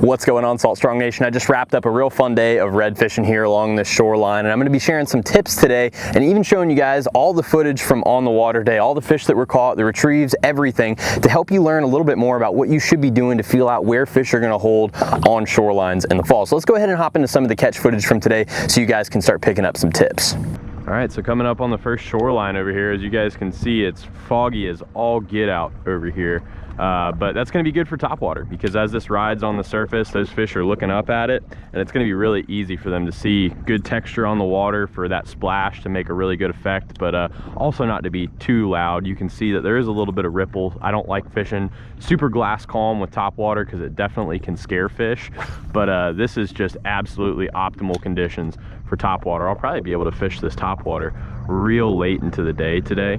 What's going on, Salt Strong Nation? I just wrapped up a real fun day of red fishing here along this shoreline, and I'm going to be sharing some tips today and even showing you guys all the footage from on the water day, all the fish that were caught, the retrieves, everything, to help you learn a little bit more about what you should be doing to feel out where fish are going to hold on shorelines in the fall. So let's go ahead and hop into some of the catch footage from today so you guys can start picking up some tips. All right, so coming up on the first shoreline over here, as you guys can see, it's foggy as all get out over here. But that's going to be good for topwater, because as this rides on the surface, those fish are looking up at it, and it's going to be really easy for them to see good texture on the water for that splash to make a really good effect, but also not to be too loud. You can see that there is a little bit of ripple. I don't like fishing super glass calm with topwater because it definitely can scare fish, but this is just absolutely optimal conditions for topwater. I'll probably be able to fish this topwater real late into the day today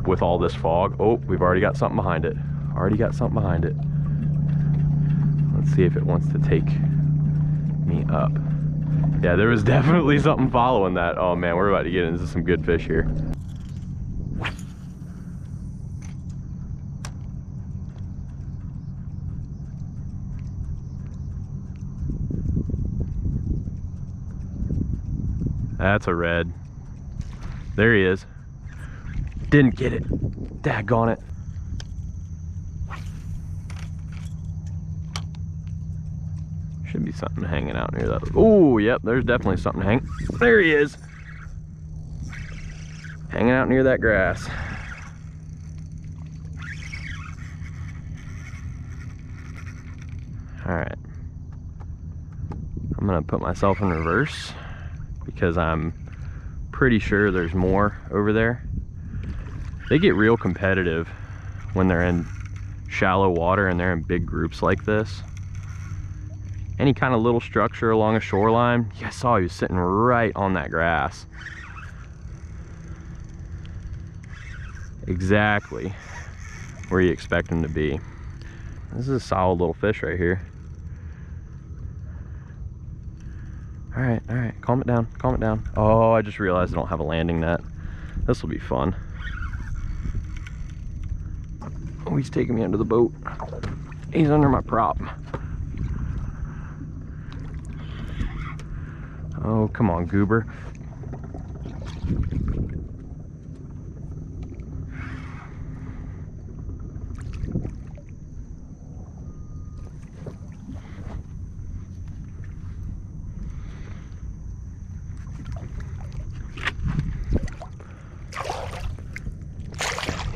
with all this fog. Oh, we've already got something behind it. Already got something behind it. Let's see if it wants to take me up. Yeah, there was definitely something following that. Oh man, we're about to get into some good fish here. That's a red. There he is. Didn't get it. Daggone it. Should be something hanging out near that. Oh, yep, there's definitely something hanging. There he is. Hanging out near that grass. All right. I'm gonna put myself in reverse because I'm pretty sure there's more over there. They get real competitive when they're in shallow water and they're in big groups like this. Any kind of little structure along a shoreline, you guys saw he was sitting right on that grass. Exactly where you expect him to be. This is a solid little fish right here. All right, calm it down, calm it down. Oh, I just realized I don't have a landing net. This will be fun. Oh, he's taking me under the boat. He's under my prop. Oh, come on, goober.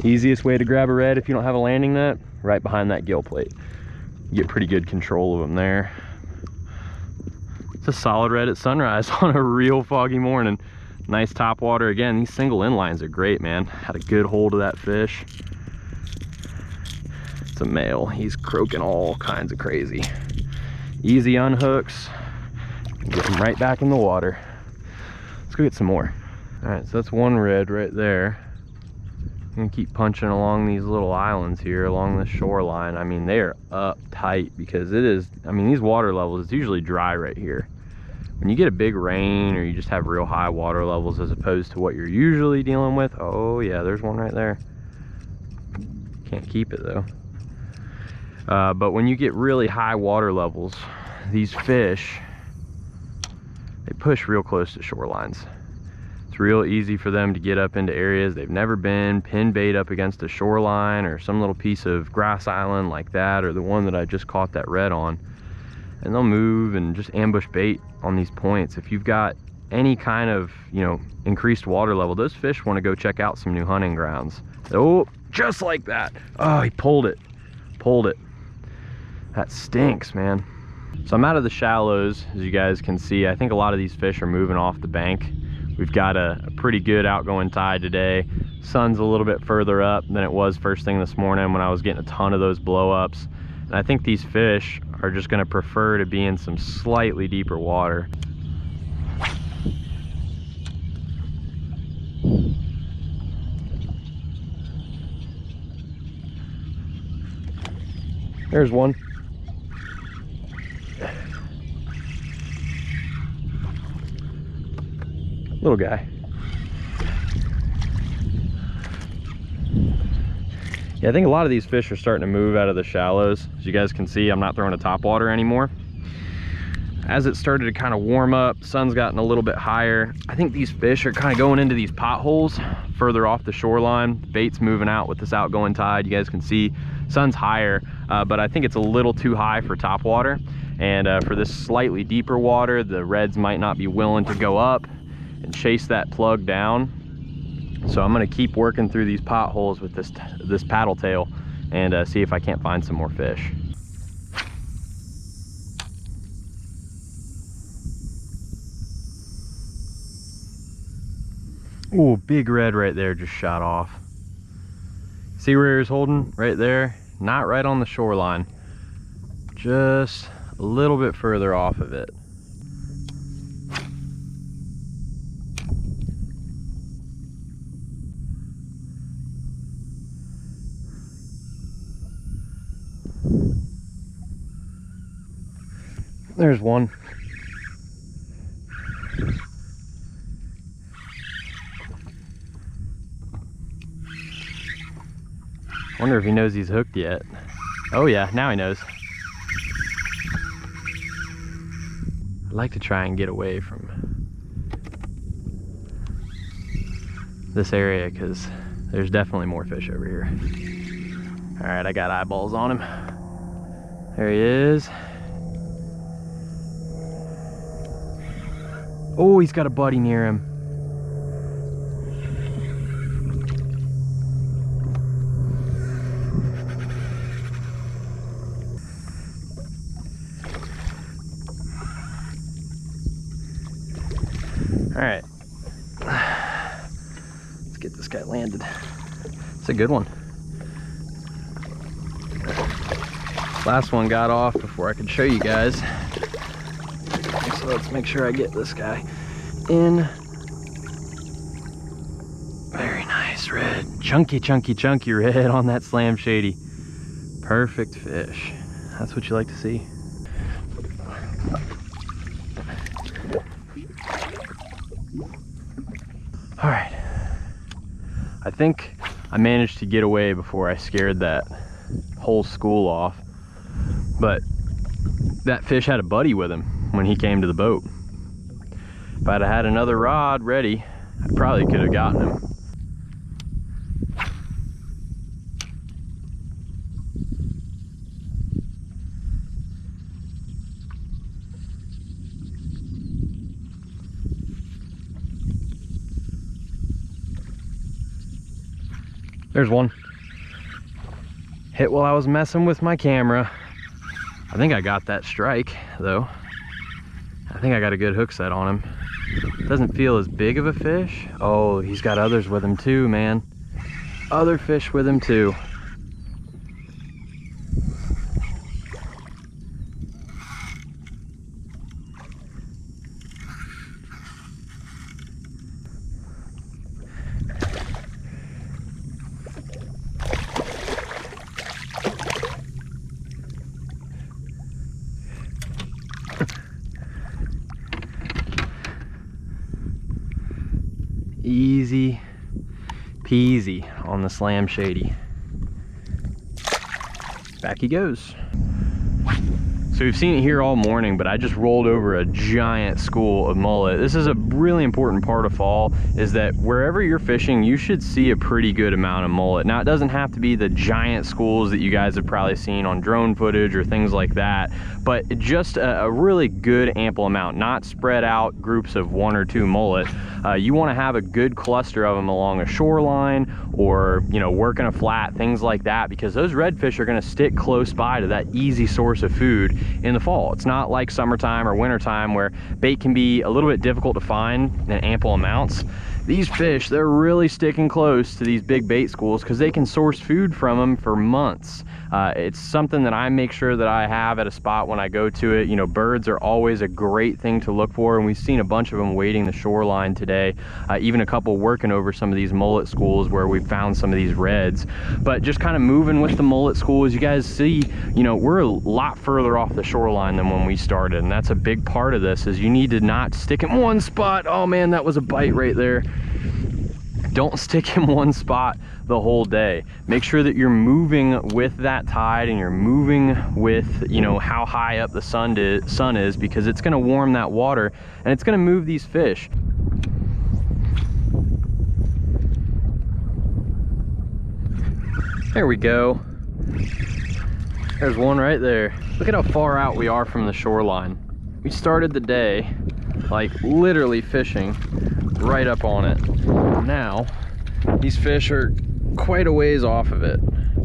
Easiest way to grab a red if you don't have a landing net, right behind that gill plate. You get pretty good control of them there. It's a solid red at sunrise on a real foggy morning. Nice topwater. Again, these single inlines are great, man. Had a good hold of that fish. It's a male. He's croaking all kinds of crazy. Easy unhooks. Get him right back in the water. Let's go get some more. All right, so that's one red right there. I'm gonna keep punching along these little islands here along the shoreline. I mean, they are up tight because it is, I mean, these water levels, it's usually dry right here. When you get a big rain or you just have real high water levels as opposed to what you're usually dealing with. Oh yeah, there's one right there. Can't keep it though. But when you get really high water levels, these fish, they push real close to shorelines. It's real easy for them to get up into areas they've never been, pin bait up against a shoreline or some little piece of grass island like that, or the one that I just caught that red on. And they'll move and just ambush bait on these points. If you've got any kind of, you know, increased water level, those fish want to go check out some new hunting grounds. Oh, just like that. Oh, he pulled it. Pulled it. That stinks, man. So I'm out of the shallows, as you guys can see. I think a lot of these fish are moving off the bank. We've got a pretty good outgoing tide today. Sun's a little bit further up than it was first thing this morning when I was getting a ton of those blow-ups. And I think these fish are just gonna prefer to be in some slightly deeper water. There's one. Little guy. Yeah, I think a lot of these fish are starting to move out of the shallows. As you guys can see, I'm not throwing a topwater anymore. As it started to kind of warm up, sun's gotten a little bit higher. I think these fish are kind of going into these potholes further off the shoreline. Bait's moving out with this outgoing tide. You guys can see sun's higher, but I think it's a little too high for topwater. And for this slightly deeper water, the reds might not be willing to go up and chase that plug down. So I'm gonna keep working through these potholes with this paddle tail and see if I can't find some more fish. Ooh, big red right there just shot off. See where he was holding? Right there. Not right on the shoreline. Just a little bit further off of it. There's one. Wonder if he knows he's hooked yet. Oh yeah, now he knows. I'd like to try and get away from this area because there's definitely more fish over here. All right, I got eyeballs on him. There he is. Oh, he's got a buddy near him. All right, let's get this guy landed. It's a good one. Last one got off before I could show you guys. So let's make sure I get this guy in. Very nice red. Chunky, chunky, chunky red on that slam shady. Perfect fish. That's what you like to see. All right, I think I managed to get away before I scared that whole school off, but that fish had a buddy with him when he came to the boat. If I'd have had another rod ready, I probably could have gotten him. There's one. Hit while I was messing with my camera. I think I got that strike though. I think I got a good hook set on him. Doesn't feel as big of a fish. Oh, he's got others with him too, man. Other fish with him too. Easy peasy on the slam shady. Back he goes. So we've seen it here all morning, but I just rolled over a giant school of mullet. This is a really important part of fall, is that wherever you're fishing, you should see a pretty good amount of mullet. Now, it doesn't have to be the giant schools that you guys have probably seen on drone footage or things like that, but just a really good ample amount, not spread out groups of 1 or 2 mullet. You want to have a good cluster of them along a shoreline or, you know, working a flat, things like that, because those redfish are going to stick close by to that easy source of food in the fall. It's not like summertime or wintertime where bait can be a little bit difficult to find in ample amounts. These fish, they're really sticking close to these big bait schools because they can source food from them for months. It's something that I make sure that I have at a spot when I go to it. You know, birds are always a great thing to look for, and we've seen a bunch of them wading the shoreline today. Even a couple working over some of these mullet schools where we found some of these reds. But just kind of moving with the mullet school, as you guys see, you know, we're a lot further off the shoreline than when we started, and that's a big part of this, is you need to not stick in one spot. Oh man, that was a bite right there. Don't stick in one spot the whole day. Make sure that you're moving with that tide and you're moving with, you know, how high up the sun is, because it's gonna warm that water and it's gonna move these fish. There we go. There's one right there. Look at how far out we are from the shoreline. We started the day like literally fishing right up on it. Now these fish are quite a ways off of it,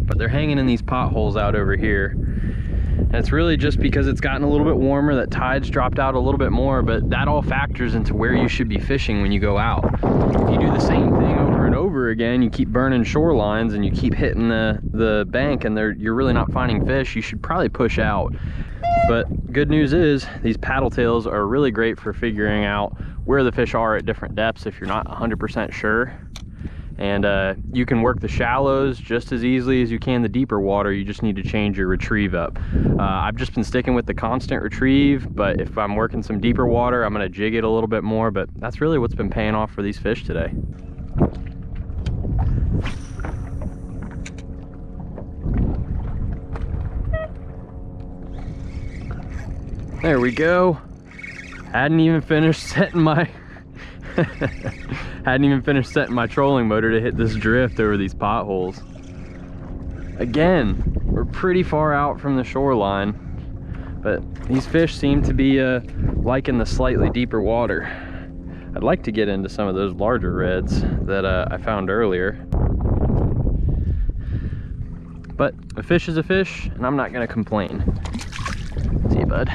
but they're hanging in these potholes out over here. And it's really just because it's gotten a little bit warmer, that tide's dropped out a little bit more, but that all factors into where you should be fishing when you go out. If you do the same thing over and over again, you keep burning shorelines and you keep hitting the bank and you're really not finding fish, you should probably push out. But good news is these paddle tails are really great for figuring out where the fish are at different depths if you're not 100% sure. And you can work the shallows just as easily as you can the deeper water. You just need to change your retrieve up. I've just been sticking with the constant retrieve, but if I'm working some deeper water, I'm gonna jig it a little bit more, but that's really what's been paying off for these fish today. There we go. Hadn't even finished setting my trolling motor to hit this drift over these potholes. Again, we're pretty far out from the shoreline, but these fish seem to be liking the slightly deeper water. I'd like to get into some of those larger reds that I found earlier. But a fish is a fish, and I'm not gonna complain. See you, bud.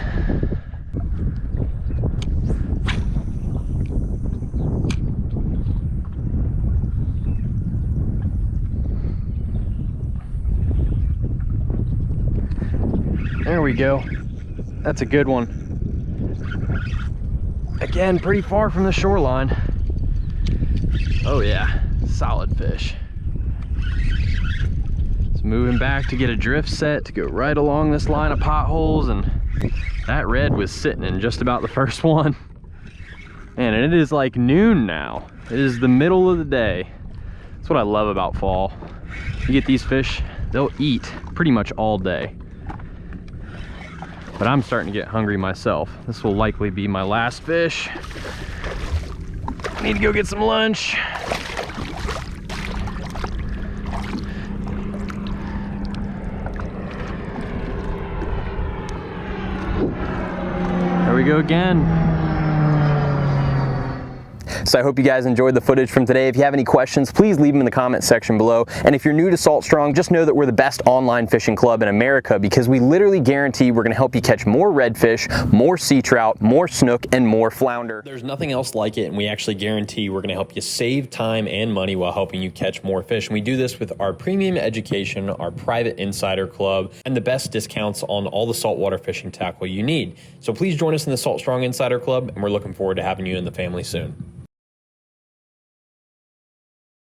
There we go. That's a good one. Again, pretty far from the shoreline. Oh yeah, solid fish. It's moving back to get a drift set to go right along this line of potholes, and that red was sitting in just about the first one. Man, and it is like noon now. It is the middle of the day. That's what I love about fall. You get these fish, they'll eat pretty much all day. But I'm starting to get hungry myself. This will likely be my last fish. I need to go get some lunch. There we go again. So I hope you guys enjoyed the footage from today. If you have any questions, please leave them in the comment section below. And if you're new to Salt Strong, just know that we're the best online fishing club in America, because we literally guarantee we're gonna help you catch more redfish, more sea trout, more snook, and more flounder. There's nothing else like it, and we actually guarantee we're gonna help you save time and money while helping you catch more fish. And we do this with our premium education, our private insider club, and the best discounts on all the saltwater fishing tackle you need. So please join us in the Salt Strong Insider Club, and we're looking forward to having you in the family soon.